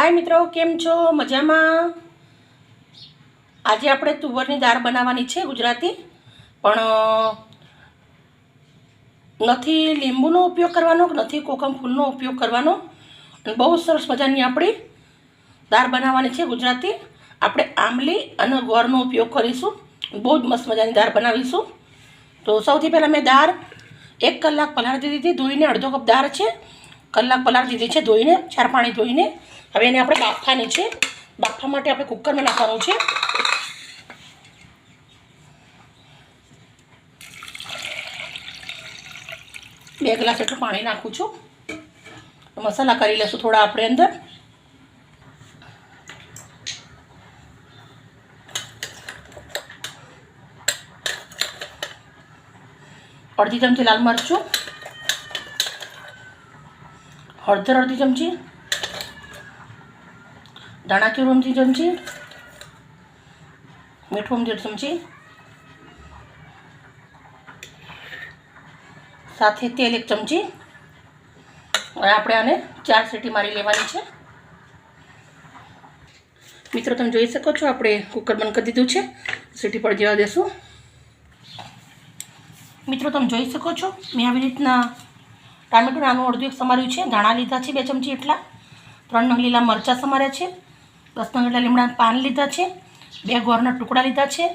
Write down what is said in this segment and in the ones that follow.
हाय मित्रों, केम छो? मजामां। आज आपणे तुवरनी दाळ बनाववानी छे गुजराती, पण नथी લીંબુનો उपयोग करवानो, नथी कोकम फूलनो उपयोग करवानो। बहु सरस मजानी आपणी दाळ बनाववानी छे गुजराती। આપણે આંબલી અને ગોળનો ઉપયોગ કરીશું। બહુ જ મસ્ત મજાની દાળ બનાવીશું। તો સૌથી પહેલાં મેં દાળ 1 કલાક પલાળી દીધી, ધોઈને। અડધો કપ દાળ છે, કલાક પલાળી દીધી છે ધોઈને, 4 પાણી ધોઈને। હવે એને આપણે બાફવાની છે। બાફવા માટે આપણે કુકરમાં નાખવાનું છે। બે ગ્લાસ એટલું પાણી નાખું છું। મસાલા કરી લઈશું થોડા આપણે અંદર। अर्धी चमची लाल मरचू, हळदर अर्धी चमची, धाणाचूर अर्धी चमची, मीठू 1.5 चमची, साथे तेल 1 चमची। આપણે આને 4 સીટી મારી લેવાની છે। મિત્રો તમે જોઈ શકો છો, આપણે કુકર બંધ કરી દીધું છે। સીટી પર જવા દેશું। મિત્રો તમે જોઈ શકો છો, મેં આવી રીતના ટામેટું નાનું અડધું એક સમાર્યું છે, ધાણા લીધા છે 2 ચમચી એટલા, 3 નંગ લીલા મરચાં સમાર્યા છે, 10 નંગ એટલા લીમડાના પાન લીધા છે, 2 ગોળના ટુકડા લીધા છે,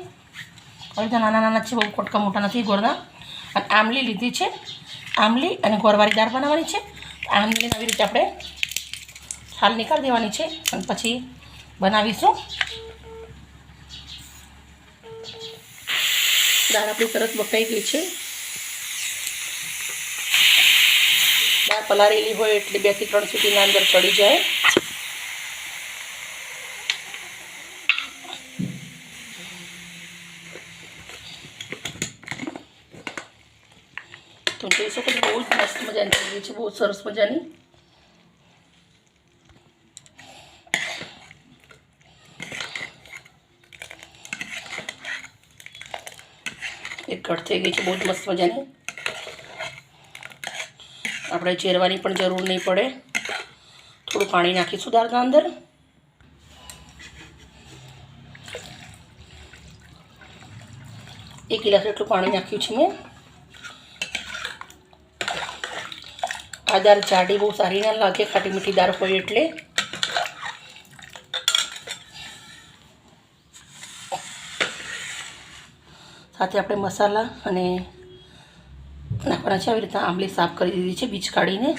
હવે તો નાના નાના છે, બહુ કટકા મોટા નથી ગોળના। અને આંબલી લીધી છે, આંબલી અને ગોળવાળી દાળ બનાવવાની છે। આંબલીને આવી રીતે આપણે છાલ નીકાળી દેવાની છે અને પછી બનાવીશું। દાળ આપણી સરસ બફાઈ ગઈ છે। દાળ પલાળેલી હોય એટલે 2 થી 3 સીટીના અંદર ચડી જાય। તો જોઈ શકો છો, બહુ જ મસ્ત મજાની થઈ ગઈ છે, બહુ સરસ મજાની। એક કટ થઈ ગઈ છે, બહુ જ મસ્ત મજાની। આપણે ચેરવાની પણ જરૂર નહીં પડે। થોડું પાણી નાખીશું દાળના અંદર। એક ગ્લાસ એટલું પાણી નાખ્યું છે મેં। આ દાળ જાડી બહુ સારી ના લાગે, ખાટી મીઠી દાળ હોય એટલે। સાથે આપણે મસાલા અને નાખવાના છે। આવી રીતે આંબલી સાફ કરી દીધી છે, બીજ કાઢીને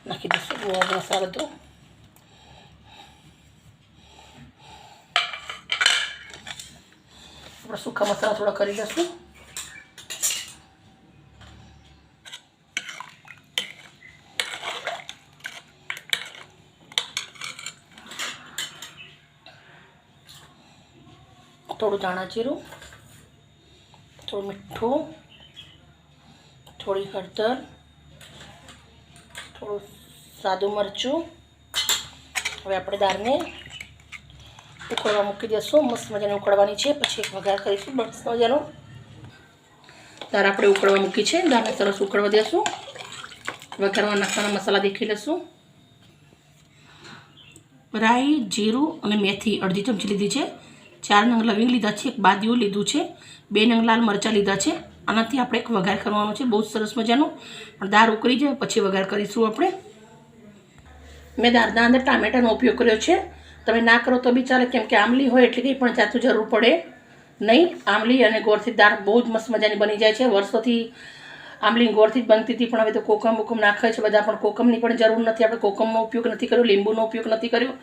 નાખી દઈશું ગોળ મસાલો। તો આપણે સૂકા મસાલા થોડા કરી લઈશું। થોડું ધાણા જીરું, થોડું મીઠું, થોડી હળદર, થોડું સાદું મરચું। હવે આપણે દાળને ઉકળવા મૂકી દઈશું। મસ્ત મજાની ઉકળવાની છે, પછી એક વઘાર કરીશું મસ્ત મજાનો। દાળ આપણે ઉકળવા મૂકી છે, દાળને સરસ ઉકળવા દઈશું। વઘારમાં નાખવાના મસાલા દેખી લઈશું। રાઈ, જીરું અને મેથી અડધી ચમચી લીધી છે, 4 નંગ લવિંગ લીધા છે, 1 બાદિયું લીધું છે, 2 નંગ લાલ મરચાં લીધા છે। આનાથી આપણે એક વઘાર કરવાનો છે, બહુ સરસ મજાનો। પણ દાળ ઉકળી જાય પછી વઘાર કરીશું આપણે। મેં દાળના અંદર ટામેટાનો ઉપયોગ કર્યો છે, તમે ના કરો તો બી ચાલે, કેમ કે આંબલી હોય એટલે કંઈ પણ જાતું જરૂર પડે નહીં। આંબલી અને ગોળથી દાળ બહુ જ મસ્ત મજાની બની જાય છે। વર્ષોથી આંબલી ગોળથી જ બનતી હતી, પણ હવે તો કોકમ નાખે છે બધા, પણ કોકમની પણ જરૂર નથી। આપણે કોકમનો ઉપયોગ નથી કર્યો, લીંબુનો ઉપયોગ નથી કર્યો,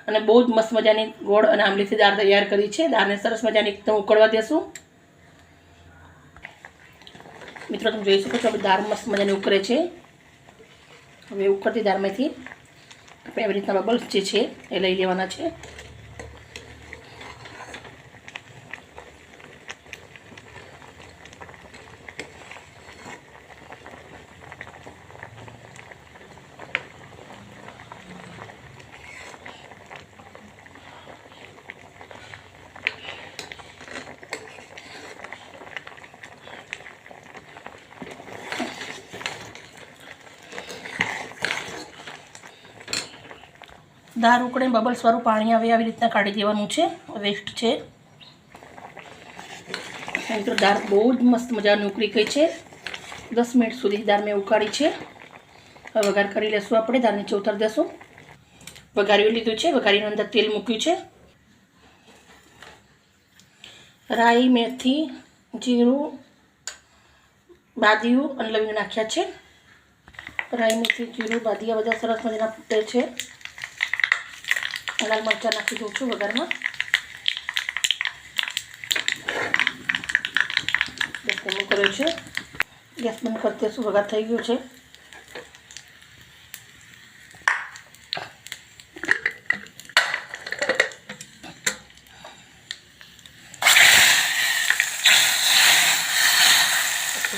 અને બહુ જ મસ્ત મજાની ગોળ અને આંબલીથી દાળ તૈયાર કરી છે। દાળને સરસ મજાની એકદમ ઉકળવા દેશું। મિત્રો તમે જોઈ શકો છો, હવે દાળ મસ્ત મજાની ઉકળે છે। હવે ઉકળતી દાળમાંથી આપણે આવી રીતના બબલ્સ જે છે એ લઈ લેવાના છે। દાળ ઉકળે બબલ્સવાળું પાણી આવે આવી રીતના કાઢી દેવાનું છે, વેસ્ટ છે. મિત્રો દાળ બહુ જ મસ્ત મજાની ઉકળી ગઈ છે. 10 મિનિટ સુધી દાળ મેં ઉકાળી છે. હવે વઘાર કરી લેશું આપણે. દાળ નીચે ઉતારી દેશું. વઘાર્યું લીધું છે. વઘારીની અંદર તેલ મૂક્યું છે. રાઈ, મેથી, જીરું, બાદિયું અને લવિંગ નાખ્યા છે. રાઈ, મેથી, જીરું, બાદિયા બધા સરસ મજાના ફૂટે છે. લાલ મરચાં નાખી દઉં છું વઘારમાં. ગેસ બંધ કર્યો છે. ગેસ બંધ કરી દઈશું. વઘાર થઈ ગયો છે.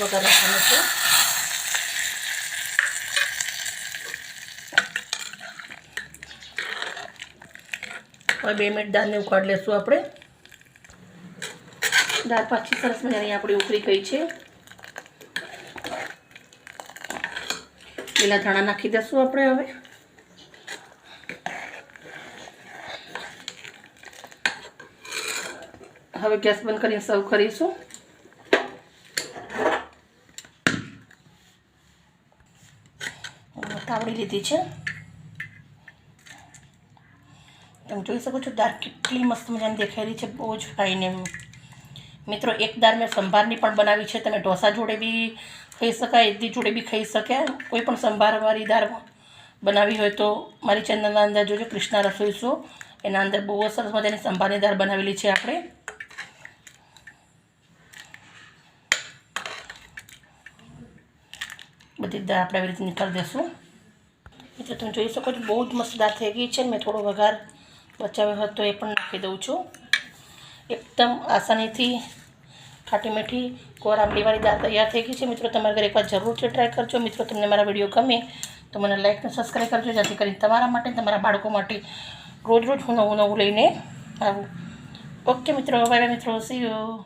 વઘાર નાખવાનો છે. હવે 2 મિનિટ દાળને ઉકાળી લેશું આપણે. દાળ પાછી સરસ મજાની આપણી ઉકળી ગઈ છે. લીલા ધાણા નાખી દઈશું આપણે. હવે ગેસ બંધ કરીને સર્વ કરીશું. તાવડી લીધી છે. તમે જોઈ શકો છો દાળ કેટલી મસ્ત મજાની દેખાયેલી છે, બહુ જ ફાઇન એમ. મિત્રો એક દાળ મેં સંભારની પણ બનાવી છે. તમે ઢોસા જોડે બી ખાઈ શકાય, ઇડલી જોડે બી ખાઈ શકાય. કોઈ પણ સંભારવાળી દાળ બનાવી હોય તો મારી ચેનલના અંદર જોજો, કૃષ્ણા રસોઈ શો. એના અંદર બહુ સરસ મજાની સંભારની દાળ બનાવેલી છે આપણે. બધી દાળ આપણે આવી રીતે નીકાળી દઈશું. મિત્રો તમે જોઈ શકો છો બહુ જ મસ્ત દાળ થઈ ગઈ છે. મેં થોડો વઘાર બચાવ્યો હતો એ પણ નાખી દઉં છું. એકદમ આસાનીથી ખાટી મીઠી કોર આંબલીવાળી દાળ તૈયાર થઈ ગઈ છે. મિત્રો તમારા ઘરે એકવાર જરૂરથી ટ્રાય કરજો. મિત્રો તમને મારા વિડીયો ગમે તો મને લાઈક અને સબસ્ક્રાઈબ કરજો, જેથી કરીને તમારા માટે તમારા બાળકો માટે રોજ રોજ હું નવું લઈને આવું. ઓકે મિત્રો, બાય બાય મિત્રો, સી યુ.